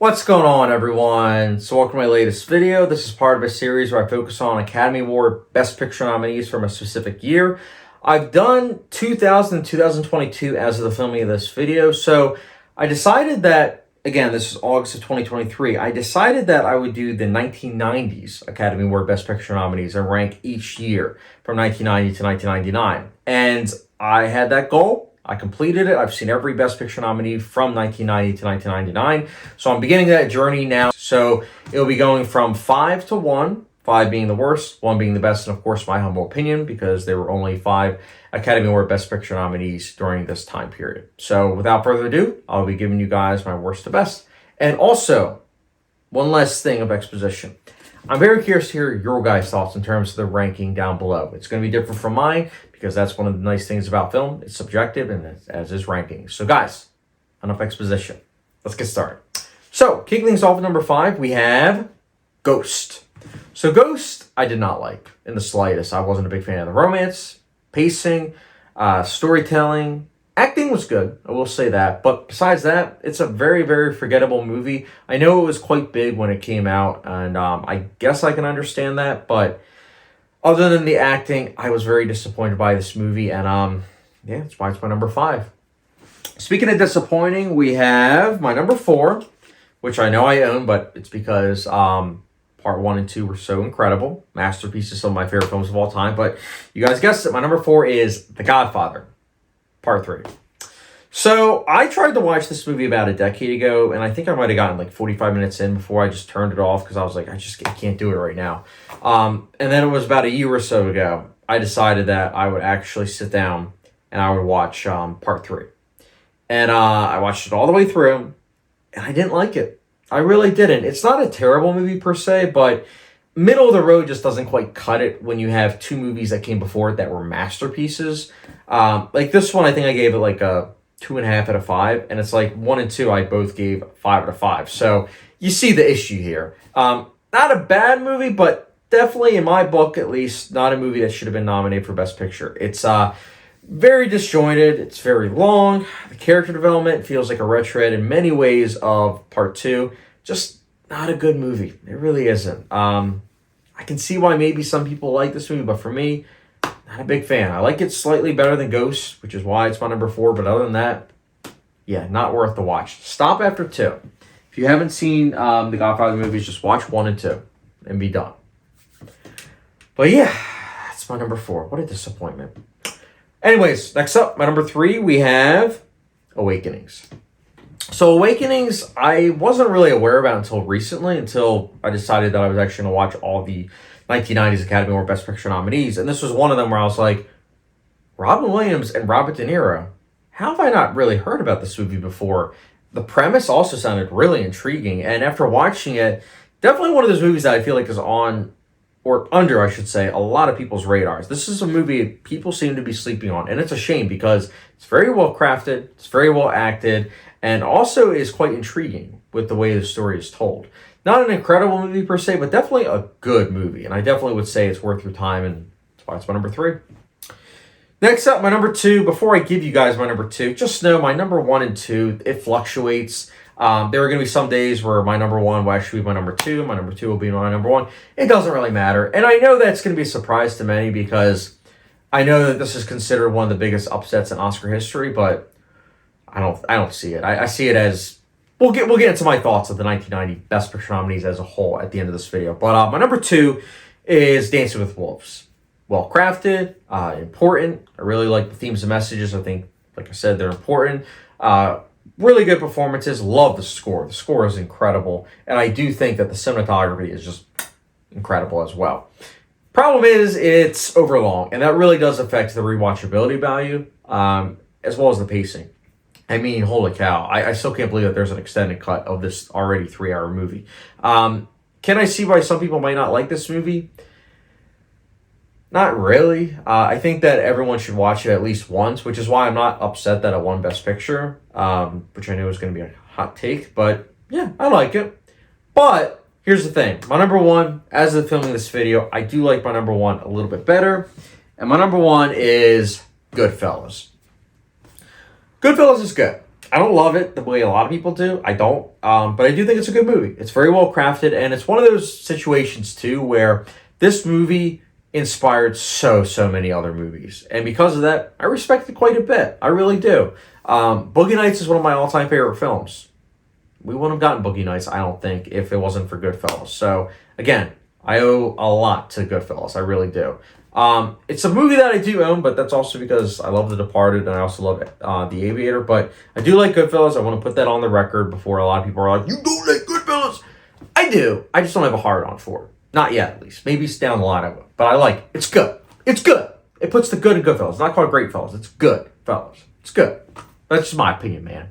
What's going on, everyone? So welcome to my latest video. This is part of a series where I focus on Academy Award Best Picture nominees from a specific year. I've done 2000 and 2022 as of the filming of this video. So I decided that, again, this is August of 2023, I decided that I would do the 1990s Academy Award Best Picture nominees and rank each year from 1990 to 1999. And I had that goal. I completed it. I've seen every Best Picture nominee from 1990 to 1999. So I'm beginning that journey now. So it'll be going from 5 to 1, 5 being the worst, 1 being the best, and of course my humble opinion, because there were only 5 Academy Award Best Picture nominees during this time period. So without further ado, I'll be giving you guys my worst to best. And also, one last thing of exposition. I'm very curious to hear your guys' thoughts in terms of the ranking down below. It's going to be different from mine because that's one of the nice things about film. It's subjective, and as is ranking. So guys, enough exposition. Let's get started. So kicking things off at number 5, we have Ghost. So Ghost, I did not like in the slightest. I wasn't a big fan of the romance, pacing, storytelling. Acting was good, I will say that. But besides that, it's a very, very forgettable movie. I know it was quite big when it came out, and I guess I can understand that. But other than the acting, I was very disappointed by this movie. And yeah, that's why it's my number 5. Speaking of disappointing, we have my number 4, which I know I own, but it's because part 1 and 2 were so incredible. Masterpieces, some of my favorite films of all time. But you guys guessed it, my number 4 is The Godfather. Part 3. So I tried to watch this movie about a decade ago, and I think I might have gotten like 45 minutes in before I just turned it off because I was like, I can't do it right now. And then it was about a year or so ago, I decided that I would actually sit down and I would watch Part 3. And I watched it all the way through, and I didn't like it. I really didn't. It's not a terrible movie per se, but middle of the road just doesn't quite cut it when you have 2 movies that came before it that were masterpieces. Like this one, I think I gave it like a 2.5 out of 5, and it's like 1 and 2 I both gave 5 out of 5. So you see the issue here. Not a bad movie, but definitely in my book, at least, not a movie that should have been nominated for Best Picture. It's very disjointed. It's very long. The character development feels like a retread in many ways of Part 2. Just not a good movie. It really isn't. I can see why maybe some people like this movie, but for me, not a big fan. I like it slightly better than Ghost, which is why it's my number 4. But other than that, yeah, not worth the watch. Stop after 2. If you haven't seen the Godfather movies, just watch 1 and 2 and be done. But yeah, that's my number 4. What a disappointment. Anyways, next up, my number 3, we have Awakenings. So Awakenings, I wasn't really aware about until recently, until I decided that I was actually going to watch all the 1990s Academy Award Best Picture nominees. And this was one of them where I was like, Robin Williams and Robert De Niro, how have I not really heard about this movie before? The premise also sounded really intriguing. And after watching it, definitely one of those movies that I feel like is on, or under, I should say, a lot of people's radars. This is a movie people seem to be sleeping on. And it's a shame because it's very well crafted, it's very well acted, and also is quite intriguing with the way the story is told. Not an incredible movie per se, but definitely a good movie. And I definitely would say it's worth your time, and that's why it's my number 3. Next up, my number 2. Before I give you guys my number 2, just know my number 1 and 2, it fluctuates. There are going to be some days where my number 1 will actually be my number 2. My number 2 will be my number 1. It doesn't really matter. And I know that's going to be a surprise to many because I know that this is considered one of the biggest upsets in Oscar history, but I don't see it. I see it as, we'll get into my thoughts of the 1990 Best Picture nominees as a whole at the end of this video. But my number 2 is Dancing with Wolves. Well crafted, important. I really like the themes and messages. I think, like I said, they're important. Really good performances. Love the score. The score is incredible, and I do think that the cinematography is just incredible as well. Problem is, it's overlong, and that really does affect the rewatchability value, as well as the pacing. I mean, holy cow. I still can't believe that there's an extended cut of this already 3-hour movie. Can I see why some people might not like this movie? Not really. I think that everyone should watch it at least once, which is why I'm not upset that it won Best Picture, which I know is going to be a hot take. But yeah, I like it. But here's the thing. My number 1, as of filming this video, I do like my number 1 a little bit better. And my number 1 is Goodfellas. Goodfellas is good. I don't love it the way a lot of people do. I don't. But I do think it's a good movie. It's very well crafted, and it's one of those situations too where this movie inspired so many other movies, and because of that, I respect it quite a bit. I really do. Boogie Nights is one of my all-time favorite films. We wouldn't have gotten Boogie Nights, I don't think, if it wasn't for Goodfellas. So again, I owe a lot to Goodfellas. I really do. It's a movie that I do own, but that's also because I love The Departed and I also love The Aviator. But I do like Goodfellas. I want to put that on the record before a lot of people are like, "You don't like Goodfellas." I do. I just don't have a hard on for it. Not yet, at least. Maybe it's down the line I will. But I like it. It's good. It's good. It puts the good in Goodfellas. It's not called Great Fellas. It's good fellas. It's good. That's just my opinion, man.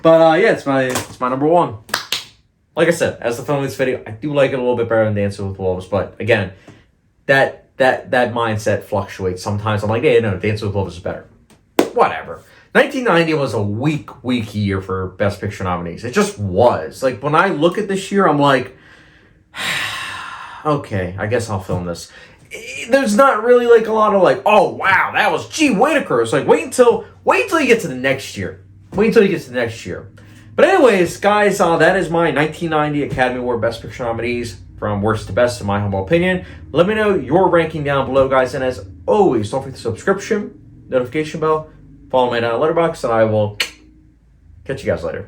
But yeah, it's my number one. Like I said, as the film of this video, I do like it a little bit better than Dancing with Wolves. But again, that mindset fluctuates. Sometimes I'm like, hey, no, Dancing with Wolves is better. Whatever. 1990 was a weak year for Best Picture nominees. It just was. Like, when I look at this year, I'm like, okay, I guess I'll film this. There's not really like a lot of like, oh wow, that was gee Whitaker. It's like wait until you get to the next year. Wait until you get to the next year. But anyways, guys, that is my 1990 Academy Award Best Picture nominees from worst to best in my humble opinion. Let me know your ranking down below, guys. And as always, don't forget the subscription, notification bell, follow me down on Letterboxd, and I will catch you guys later.